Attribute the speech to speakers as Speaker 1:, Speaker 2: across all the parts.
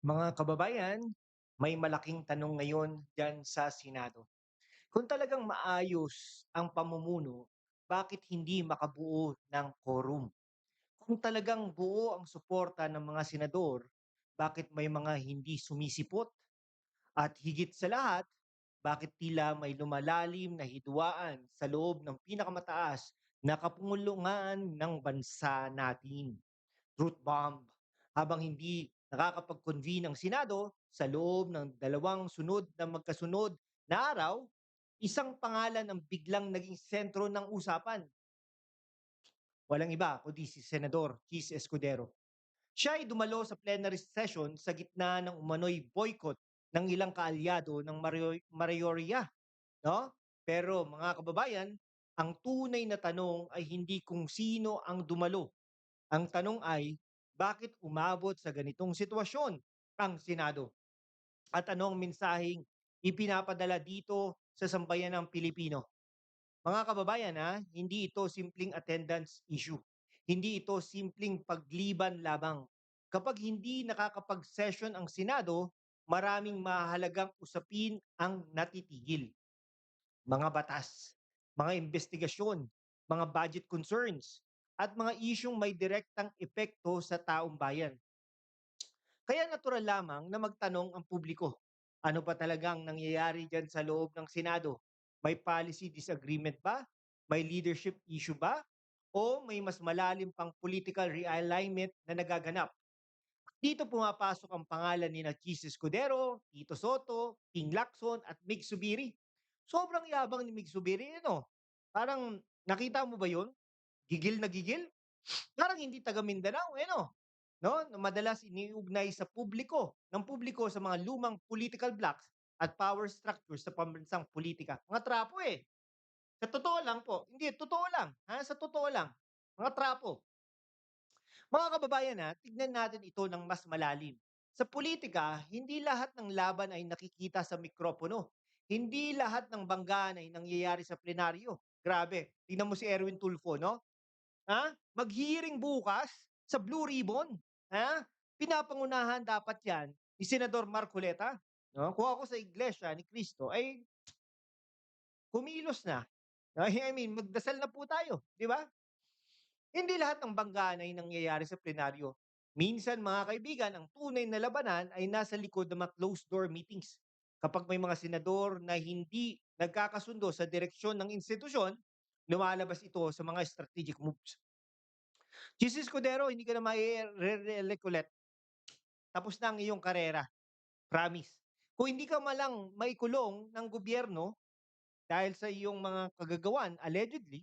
Speaker 1: Mga kababayan, may malaking tanong ngayon diyan sa Senado. Kung talagang maayos ang pamumuno, bakit hindi makabuo ng quorum? Kung talagang buo ang suporta ng mga senador, bakit may mga hindi sumisipot? At higit sa lahat, bakit tila may lumalalim na hidwaan sa loob ng pinakamataas na kapungulungan ng bansa natin? Truth bomb. Habang hindi nakakapag-convene ang Senado sa loob ng dalawang sunod na magkasunod na araw, isang pangalan ang biglang naging sentro ng usapan. Walang iba kundi si Senador Chis Escudero. Siya ay dumalo sa plenary session sa gitna ng umano'y boycott ng ilang kaalyado ng Marioria, no? Pero mga kababayan, ang tunay na tanong ay hindi kung sino ang dumalo. Ang tanong ay, bakit umabot sa ganitong sitwasyon ang Senado? At ano ang mensaheng ipinapadala dito sa sambayan ng Pilipino? Mga kababayan, hindi ito simpleng attendance issue. Hindi ito simpleng pagliban lamang. Kapag hindi nakakapag-session ang Senado, maraming mahalagang usapin ang natitigil. Mga batas, mga investigasyon, mga budget concerns, at mga isyung may direktang epekto sa taong bayan. Kaya natural lamang na magtanong ang publiko, ano pa talagang nangyayari dyan sa loob ng Senado? May policy disagreement ba? May leadership issue ba? O may mas malalim pang political realignment na nagaganap? Dito pumapasok ang pangalan ni na Chis Escudero, Tito Soto, King Lacson at Mig Subiri. Sobrang yabang ni Mig Subiri, ano? Parang nakita mo ba yun? Gigil na gigil? Parang hindi taga Mindanao, eh, no? No? Na madalas iniugnay sa publiko sa mga lumang political blocks at power structures sa pambansang politika. Mga trapo eh. Sa totoo lang po, hindi, totoo lang. Sa totoo lang. Mga trapo. Mga kababayan, tignan natin ito ng mas malalim. Sa politika, hindi lahat ng laban ay nakikita sa mikropono. Hindi lahat ng banggaan ay nangyayari sa plenaryo. Grabe. Tingnan mo si Erwin Tulfo, no? Mag-hearing bukas sa Blue Ribbon. Pinapangunahan dapat 'yan ni Senador Marcoleta, 'no? Kung ako sa Iglesia ni Cristo ay kumilos na. I mean, magdasal na po tayo, 'di ba? Hindi lahat ng banggaan ay nangyayari sa plenaryo. Minsan, mga kaibigan, ang tunay na labanan ay nasa likod ng mga closed door meetings. Kapag may mga senador na hindi nagkakasundo sa direksyon ng institusyon, lumalabas ito sa mga strategic moves. Jesus Escudero, hindi ka na mai-re-reelect ulit. Tapos na ang iyong karera. Promise. Kung hindi ka malang maikulong ng gobyerno dahil sa iyong mga kagagawan, allegedly,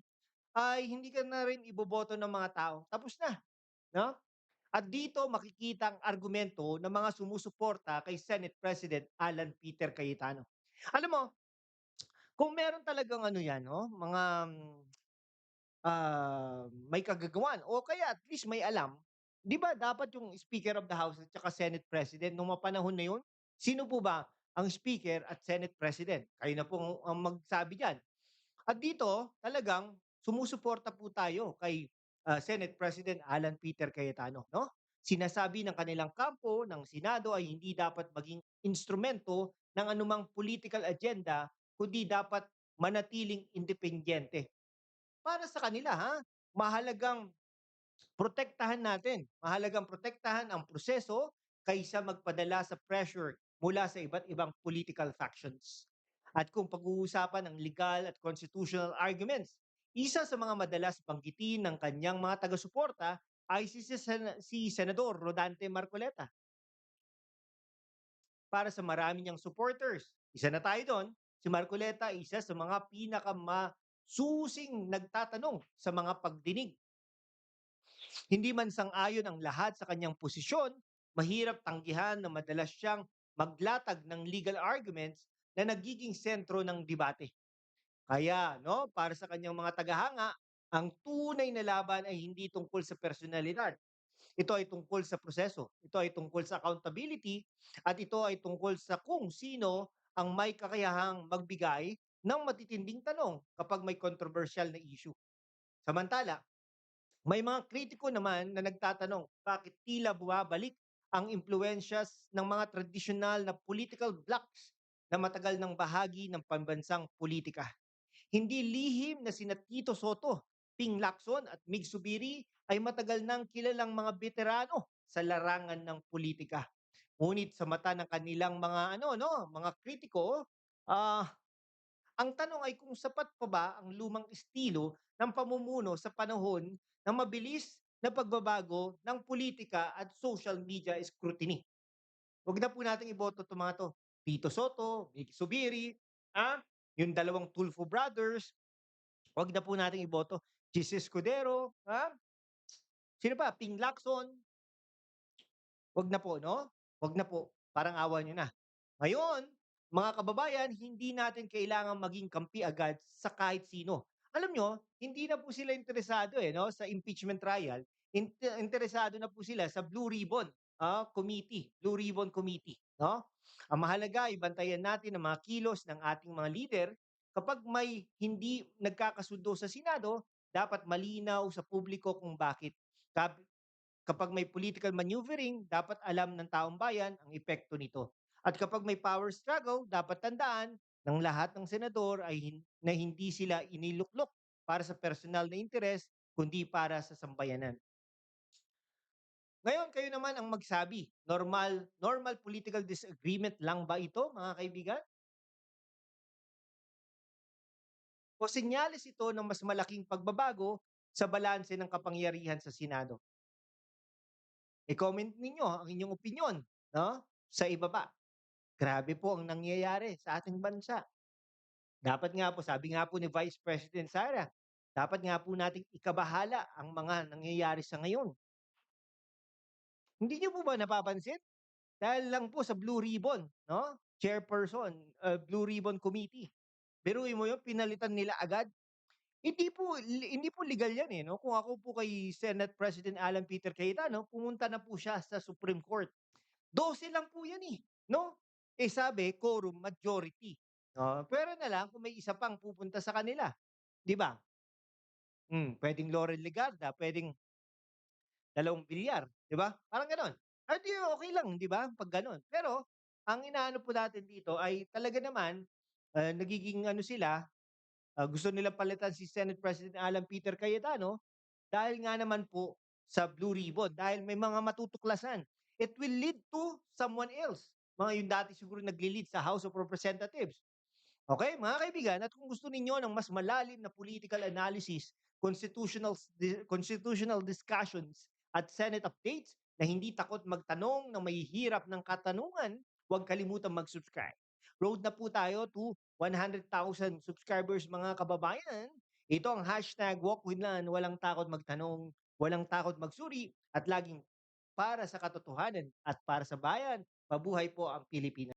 Speaker 1: ay hindi ka na rin iboboto ng mga tao. Tapos na. No? At dito makikita ang argumento ng mga sumusuporta kay Senate President Alan Peter Cayetano. Alam mo, kung meron talagang ano yan, no? Mga may kagagawan o kaya at least may alam, 'di ba dapat yung Speaker of the House at saka Senate President nung mga panahon na yun, sino po ba ang Speaker at Senate President? Kayo na po ang magsabi diyan. At dito talagang sumusuporta po tayo kay, Senate President Alan Peter Cayetano, no? Sinasabi ng kanilang kampo ng Senado ay hindi dapat maging instrumento ng anumang political agenda kundi dapat manatiling independyente. Para sa kanila, mahalagang mahalagang protektahan ang proseso kaysa magpadala sa pressure mula sa iba't ibang political factions. At kung pag-uusapan ang legal at constitutional arguments, isa sa mga madalas banggitin ng kanyang mga taga-suporta ay si Senador Rodante Marcoleta. Para sa marami niyang supporters, isa na tayo doon, si Marcoleta ay isa sa mga pinakamasusing nagtatanong sa mga pagdinig. Hindi man sang-ayon ang lahat sa kanyang posisyon, mahirap tanggihan na madalas siyang maglatag ng legal arguments na nagiging sentro ng debate. Kaya, no, para sa kanyang mga tagahanga, ang tunay na laban ay hindi tungkol sa personalidad. Ito ay tungkol sa proseso. Ito ay tungkol sa accountability at ito ay tungkol sa kung sino ang may kakayahang magbigay ng matitinding tanong kapag may controversial na issue. Samantala, may mga kritiko naman na nagtatanong, bakit tila bumabalik ang impluwensyas ng mga tradisyonal na political blocs na matagal ng bahagi ng pambansang politika. Hindi lihim na sina Tito Soto, Ping Lacson at Mig Subiri ay matagal nang kilalang mga veterano sa larangan ng politika. Ngunit sa mata ng kanilang mga mga kritiko, ah, ang tanong ay kung sapat pa ba ang lumang estilo ng pamumuno sa panahon ng mabilis na pagbabago ng politika at social media scrutiny. Huwag na po nating iboto 'tong mga 'to. Tito Soto, Vic Subiri, ah, yung dalawang Tulfo brothers, huwag na po nating iboto. Chis Escudero, sino pa? Ping Lacson, huwag na po, no? Huwag na po. Parang awa niyo na. Ngayon, mga kababayan, hindi natin kailangan maging kampi agad sa kahit sino. Alam nyo, hindi na po sila interesado no, sa impeachment trial. Interesado na po sila sa Blue Ribbon Committee, Blue Ribbon Committee. No? Ang mahalaga, ibantayan natin ang mga kilos ng ating mga leader. Kapag may hindi nagkakasundo sa Senado, dapat malinaw sa publiko kung bakit. Kapag may political maneuvering, dapat alam ng taong bayan ang epekto nito. At kapag may power struggle, dapat tandaan ng lahat ng senador na hindi sila iniluklok para sa personal na interes, kundi para sa sambayanan. Ngayon, kayo naman ang magsabi, normal political disagreement lang ba ito, mga kaibigan? O senyales ito ng mas malaking pagbabago sa balanse ng kapangyarihan sa Senado? I-comment ninyo ang inyong opinion, no? Sa ibaba. Grabe po ang nangyayari sa ating bansa. Dapat nga po, sabi nga po ni Vice President Sara, dapat nga po nating ikabahala ang mga nangyayari sa ngayon. Hindi niyo po ba napapansin? Dahil lang po sa Blue Ribbon, no? Chairperson, Blue Ribbon Committee. Biruin mo yun, pinalitan nila agad. Hindi po legal yan no. Kung ako po kay Senate President Alan Peter Cayetano, pumunta na po siya sa Supreme Court. 12 lang po yan no? Eh sabi, quorum majority. Pero na lang kung may isa pang pupunta sa kanila, 'di ba? Pwedeng Laurel Legarda, pwedeng dalawang bilyar, 'di ba? Parang gano'n. Ay di okey lang, 'di ba, 'pag gano'n. Pero ang inaano po natin dito ay talaga naman, nagiging ano sila, gusto nilang palitan si Senate President Alan Peter Cayetano dahil nga naman po sa Blue Ribbon, dahil may mga matutuklasan. It will lead to someone else. Mga yung dati siguro nagli-lead sa House of Representatives. Okay, mga kaibigan, at kung gusto ninyo ng mas malalim na political analysis, constitutional discussions, at Senate updates na hindi takot magtanong ng may hirap ng katanungan, huwag kalimutan mag-subscribe. Road na po tayo to 100,000 subscribers, mga kababayan. Ito ang hashtag Walk with Lan, walang takot magtanong, walang takot magsuri, at laging para sa katotohanan at para sa bayan. Mabuhay po ang Pilipinas.